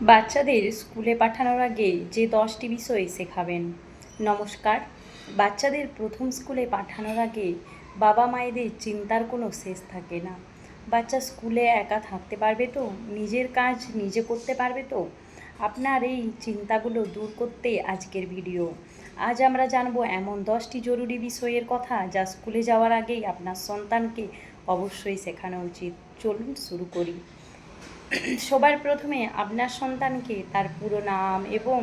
বাচ্চাদের স্কুলে পাঠানোর আগে যে 10টি বিষয় শেখাবেন। নমস্কার। বাচ্চাদের প্রথম স্কুলে পাঠানোর আগে বাবা মায়েদের চিন্তার কোনো শেষ থাকে না। বাচ্চা স্কুলে একা থাকতে পারবে তো? নিজের কাজ নিজে করতে পারবে তো? আপনার এই চিন্তাগুলো দূর করতে আজকের ভিডিও। আজ আমরা জানবো এমন 10টি জরুরি বিষয়ের কথা যা স্কুলে যাওয়ার আগেই আপনার সন্তানকে অবশ্যই শেখানো উচিত। চলুন শুরু করি। সবার প্রথমে আপনার সন্তানকে তার পুরো নাম এবং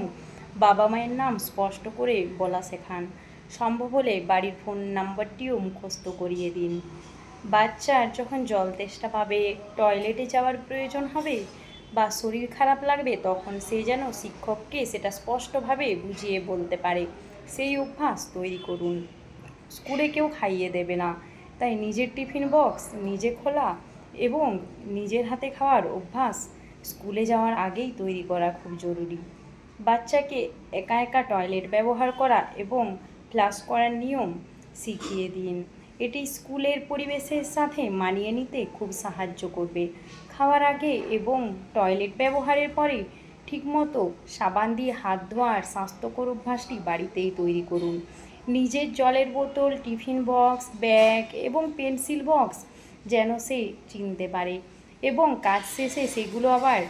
বাবা মায়ের নাম স্পষ্ট করে বলা শেখান। সম্ভব হলে বাড়ির ফোন নাম্বারটিও মুখস্থ করিয়ে দিন। বাচ্চার যখন জল তেষ্টা পাবে, টয়লেটে যাওয়ার প্রয়োজন হবে বা শরীর খারাপ লাগবে, তখন সে যেন শিক্ষককে সেটা স্পষ্টভাবে বুঝিয়ে বলতে পারে, সেই অভ্যাস তৈরি করুন। স্কুলে কেউ খাইয়ে দেবে না, তাই নিজের টিফিন বক্স নিজে খোলা এবং নিজের হাতে খাওয়ার অভ্যাস স্কুলে যাওয়ার আগেই তৈরি করা খুব জরুরি। বাচ্চাকে একা একা টয়লেট ব্যবহার করা এবং ফ্লাশ করার নিয়ম শিখিয়ে দিন। এটি স্কুলের পরিবেশের সাথে মানিয়ে নিতে খুব সাহায্য করবে। খাওয়ার আগে এবং টয়লেট ব্যবহারের পরে ঠিকমতো সাবান দিয়ে হাত ধোয়ার স্বাস্থ্যকর অভ্যাসটি বাড়িতেই তৈরি করুন। নিজের জলের বোতল, টিফিন বক্স, ব্যাগ এবং পেন্সিল বক্স যেন সে চিনতে পারে এবং কাজ শেষে সেগুলো আবার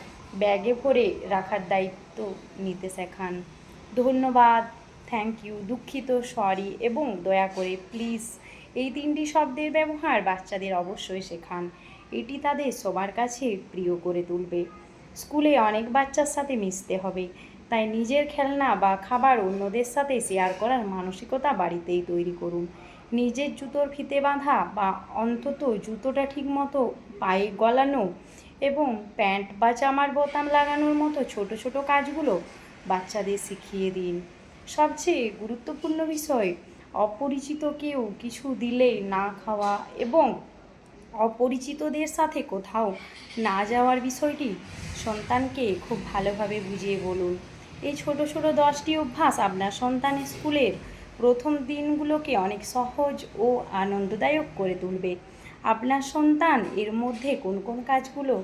ব্যাগে ভরে রাখার দায়িত্ব নিতে শেখান। ধন্যবাদ, থ্যাংক ইউ, দুঃখিত, সরি এবং দয়া করে, প্লিজ, এই 3টি শব্দের ব্যবহার বাচ্চাদের অবশ্যই শেখান। এটি তাদের সবার কাছে প্রিয় করে তুলবে। স্কুলে অনেক বাচ্চার সাথে মিশতে হবে, তাই নিজের খেলনা বা খাবার অন্যদের সাথে শেয়ার করার মানসিকতা বাড়িতেই তৈরি করুন। নিজের জুতোর ফিতে বাঁধা বা অন্তত জুতোটা ঠিকমতো পায়ে গলানো এবং প্যান্ট বা জামার বোতাম লাগানোর মতো ছোট ছোট কাজগুলো বাচ্চাদের শিখিয়ে দিন। সবচেয়ে গুরুত্বপূর্ণ বিষয়, অপরিচিত কেউ কিছু দিলে না খাওয়া এবং অপরিচিতদের সাথে কোথাও না যাওয়ার বিষয়টি সন্তানকে খুব ভালোভাবে বুঝিয়ে বলুন। এই ছোট ছোট 10টি অভ্যাস আপনার সন্তানের স্কুলের প্রথম দিনগুলোকে অনেক সহজ ও আনন্দদায়ক করে তুলবে। আপনার সন্তান এর মধ্যে কোন কোন কাজগুলো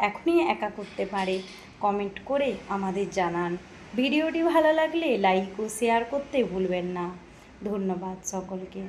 এখনই একা করতে পারে কমেন্ট করে আমাদের জানান। ভিডিওটি ভালো লাগলে লাইক ও শেয়ার করতে ভুলবেন না। ধন্যবাদ সকলকে।